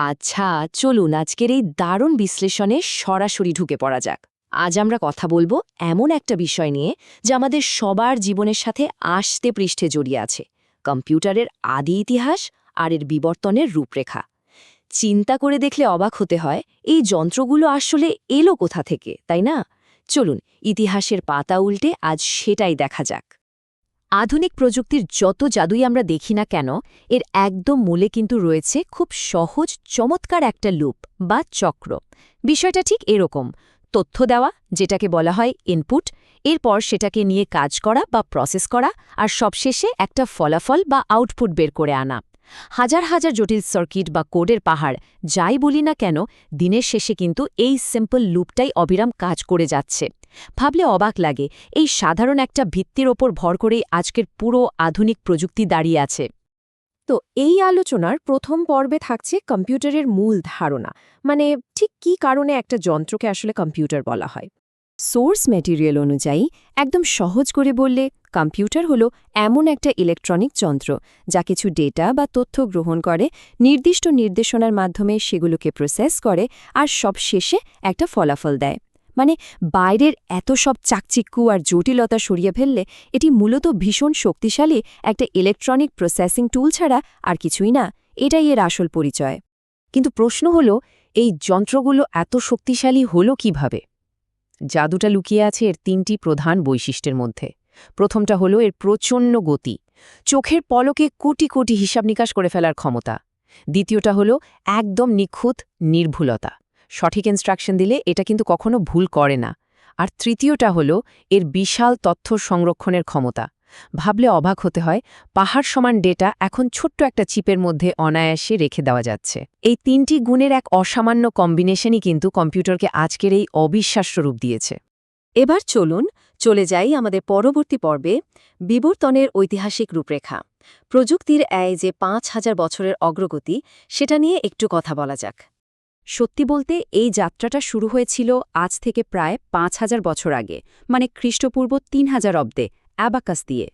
আচ্ছা, চলুন আজকের এই দারুণ বিশ্লেষণে সরাসরি ঢুকে পড়া যাক। আজ আমরা কথা বলবো এমন একটা বিষয় নিয়ে যা আমাদের সবার জীবনের সাথে আস্তে পৃষ্ঠে জড়িয়ে আছে, কম্পিউটারের আদি ইতিহাস আর এর বিবর্তনের রূপরেখা। চিন্তা করে দেখলে অবাক হতে হয়, এই যন্ত্রগুলো আসলে এলো কোথা থেকে, তাই না? চলুন ইতিহাসের পাতা উল্টে আজ সেটাই দেখা যাক। আধুনিক প্রযুক্তির যত জাদুই আমরা দেখি না কেন, এর একদম মূলে কিন্তু রয়েছে খুব সহজ চমৎকার একটা লুপ বা চক্র। বিষয়টা ঠিক এরকম: তথ্য দেওয়া, যেটাকে বলা হয় ইনপুট, এরপর সেটাকে নিয়ে কাজ করা বা প্রসেস করা, আর সবশেষে একটা ফলাফল বা আউটপুট বের করে আনা। হাজার হাজার জটিল সার্কিট বা কোডের পাহাড় যাই বলি না কেন, দিনের শেষে কিন্তু এই সিম্পল লুপটাই অবিরাম কাজ করে যাচ্ছে। ভাবলে অবাক লাগে, এই সাধারণ একটা ভিত্তির ওপর ভর করেই আজকের পুরো আধুনিক প্রযুক্তি দাঁড়িয়ে আছে। তো এই আলোচনার প্রথম পর্বে থাকছে কম্পিউটারের মূল ধারণা, মানে ঠিক কী কারণে একটা যন্ত্রকে আসলে কম্পিউটার বলা হয়। সোর্স ম্যাটেরিয়াল অনুযায়ী একদম সহজ করে বললে, কম্পিউটার হলো এমন একটা ইলেকট্রনিক যন্ত্র যা কিছু ডেটা বা তথ্য গ্রহণ করে, নির্দিষ্ট নির্দেশনার মাধ্যমে সেগুলোকে প্রসেস করে, আর সব শেষে একটা ফলাফল দেয়। মানে বাইরের এত সব চাকচিক্কু আর জটিলতা সরিয়ে ফেললে এটি মূলত ভীষণ শক্তিশালী একটা ইলেকট্রনিক প্রসেসিং টুল ছাড়া আর কিছুই না। এটাই এর আসল পরিচয়। কিন্তু প্রশ্ন হলো, এই যন্ত্রগুলো এত শক্তিশালী হলো কিভাবে? জাদুটা লুকিয়ে আছে এর তিনটি প্রধান বৈশিষ্ট্যের মধ্যে। প্রথমটা হলো এর প্রচণ্ড গতি, চোখের পলকে কোটি কোটি হিসাব নিকাশ করে ফেলার ক্ষমতা। দ্বিতীয়টা হলো একদম নিখুঁত নির্ভুলতা, সঠিক ইনস্ট্রাকশন দিলে এটা কিন্তু কখনো ভুল করে না। আর তৃতীয়টা হলো এর বিশাল তথ্য সংরক্ষণের ক্ষমতা। ভাবলে অবাক হতে হয়, পাহাড় সমান ডেটা এখন ছোট্ট একটা চিপের মধ্যে অনায়াসে রেখে দেওয়া যাচ্ছে। এই তিনটি গুণের এক অসামান্য কম্বিনেশনই কিন্তু কম্পিউটারকে আজকের এই অবিশ্বাস্য রূপ দিয়েছে। এবার চলুন চলে যাই আমাদের পরবর্তী পর্বে, বিবর্তনের ঐতিহাসিক রূপরেখা। প্রযুক্তির এই যে ৫,০০০ বছরের অগ্রগতি, সেটা নিয়ে একটু কথা বলা যাক। সত্যি বলতে এই যাত্রাটা শুরু হয়েছিল আজ থেকে প্রায় ৫,০০০ বছর আগে, মানে খ্রিস্টপূর্ব ৩,০০০ অব্দে, অ্যাবাকাস দিয়ে।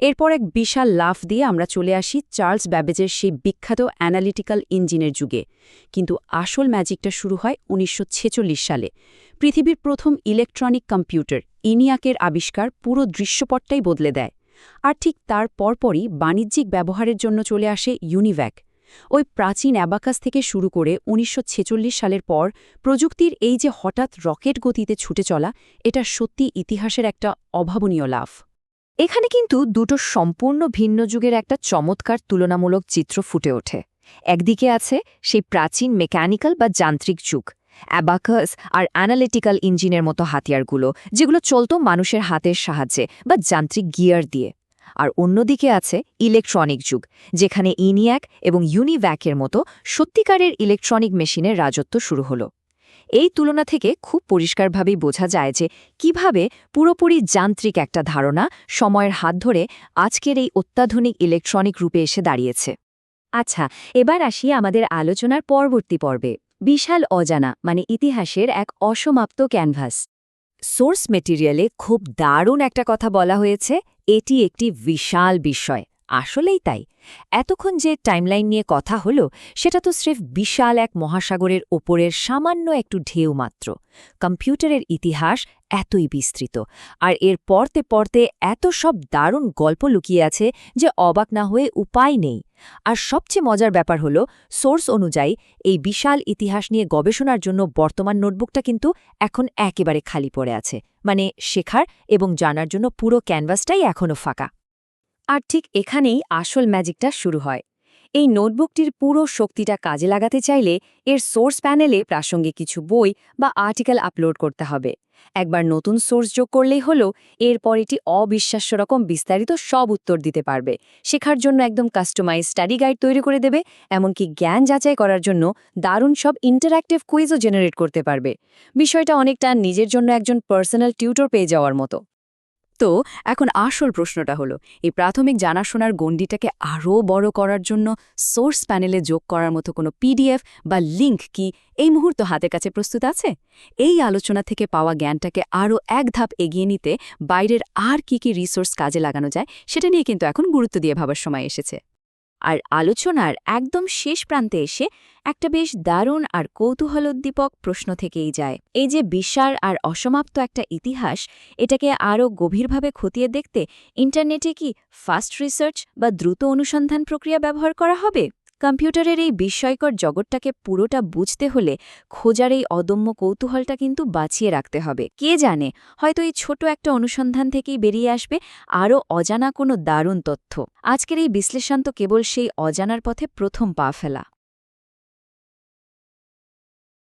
এরপর এক বিশাল লাফ দিয়ে আমরা চলে আসি চার্লস ব্যাবেজের সেই বিখ্যাত অ্যানালিটিক্যাল ইঞ্জিনের যুগে। কিন্তু আসল ম্যাজিকটা শুরু হয় ১৯৪৬ সালে। পৃথিবীর প্রথম ইলেকট্রনিক কম্পিউটার ইনিয়াকের আবিষ্কার পুরো দৃশ্যপটটাই বদলে দেয়। আর ঠিক তার পরপরই বাণিজ্যিক ব্যবহারের জন্য চলে আসে ইউনিভ্যাক। ওই প্রাচীন অ্যাবাকাস থেকে শুরু করে ১৯৪৬ সালের পর প্রযুক্তির এই যে হঠাৎ রকেট গতিতে ছুটে চলা, এটা সত্যি ইতিহাসের একটা অভাবনীয় লাভ। এখানে কিন্তু দুটো সম্পূর্ণ ভিন্ন যুগের একটা চমৎকার তুলনামূলক চিত্র ফুটে ওঠে। একদিকে আছে সেই প্রাচীন মেকানিক্যাল বা যান্ত্রিক যুগ, অ্যাবাকাস আর অ্যানালিটিক্যাল ইঞ্জিনের মতো হাতিয়ারগুলো, যেগুলো চলত মানুষের হাতের সাহায্যে বা যান্ত্রিক গিয়ার দিয়ে। আর অন্যদিকে আছে ইলেকট্রনিক যুগ, যেখানে ইনিয়াক এবং ইউনিভ্যাকের মতো সত্যিকারের ইলেকট্রনিক মেশিনের রাজত্ব শুরু হলো। এই তুলনা থেকে খুব পরিষ্কারভাবেই বোঝা যায় যে কিভাবে পুরোপুরি যান্ত্রিক একটা ধারণা সময়ের হাত ধরে আজকের এই অত্যাধুনিক ইলেকট্রনিক রূপে এসে দাঁড়িয়েছে। আচ্ছা, এবার আসি আমাদের আলোচনার পরবর্তী পর্বে, বিশাল অজানা, মানে ইতিহাসের এক অসমাপ্ত ক্যানভাস। সোর্স মেটেরিয়ালে খুব দারুণ একটা কথা বলা হয়েছে, এটি একটি বিশাল বিষয়। আসলেই তাই। এতক্ষণ যে টাইমলাইন নিয়ে কথা হলো, সেটা তো স্রেফ বিশাল এক মহাসাগরের ওপরের সামান্য একটু ঢেউ মাত্র। কম্পিউটারের ইতিহাস এতই বিস্তৃত, আর এর পরতে পরতে এত সব দারুণ গল্প লুকিয়ে আছে যে অবাক না হয়ে উপায় নেই। আর সবচেয়ে মজার ব্যাপার হলো, সোর্স অনুযায়ী এই বিশাল ইতিহাস নিয়ে গবেষণার জন্য বর্তমান নোটবুকটা কিন্তু এখন একেবারে খালি পড়ে আছে। মানে শেখার এবং জানার জন্য পুরো ক্যানভাসটাই এখনও ফাঁকা। আর ঠিক এখানেই আসল ম্যাজিকটা শুরু হয়। এই নোটবুকটির পুরো শক্তিটা কাজে লাগাতে চাইলে এর সোর্স প্যানেলে প্রাসঙ্গিক কিছু বই বা আর্টিকেল আপলোড করতে হবে। একবার নতুন সোর্স যোগ করলেই হলো, এরপর এটি অবিশ্বাস্য রকম বিস্তারিত সব উত্তর দিতে পারবে। শেখার জন্য একদম কাস্টমাইজ স্টাডি গাইড তৈরি করে দেবে, এমনকি জ্ঞান যাচাই করার জন্য দারুণ সব ইন্টারঅ্যাক্টিভ কুইজও জেনারেট করতে পারবে। বিষয়টা অনেকটা নিজের জন্য একজন পার্সোনাল টিউটর পেয়ে যাওয়ার মতো। তো এখন আসল প্রশ্নটা হলো, এই প্রাথমিক জানাশোনার গণ্ডিটাকে আরও বড় করার জন্য সোর্স প্যানেলে যোগ করার মতো কোনো পিডিএফ বা লিঙ্ক কি এই মুহূর্ত হাতের কাছে প্রস্তুত আছে? এই আলোচনা থেকে পাওয়া জ্ঞানটাকে আরও এক ধাপ এগিয়ে নিতে বাইরের আর কি রিসোর্স কাজে লাগানো যায়, সেটা নিয়ে কিন্তু এখন গুরুত্ব দিয়ে ভাবার সময় এসেছে। আর আলোচনার একদম শেষ প্রান্তে এসে একটা বেশ দারুণ আর কৌতূহলোদ্দীপক প্রশ্ন থেকেই যায়। এই যে বিশাল আর অসমাপ্ত একটা ইতিহাস, এটাকে আরও গভীরভাবে খতিয়ে দেখতে ইন্টারনেটে কি ফাস্ট রিসার্চ বা দ্রুত অনুসন্ধান প্রক্রিয়া ব্যবহার করা হবে? কম্পিউটারের এই বিস্ময়কর জগৎটাকে পুরোটা বুঝতে হলে খোঁজার এই অদম্য কৌতূহলটা কিন্তু বাঁচিয়ে রাখতে হবে। কে জানে, হয়তো এই ছোট একটা অনুসন্ধান থেকেই বেরিয়ে আসবে আরও অজানা কোনো দারুণ তথ্য। আজকের এই বিশ্লেষণ তো কেবল সেই অজানার পথে প্রথম পা ফেলা।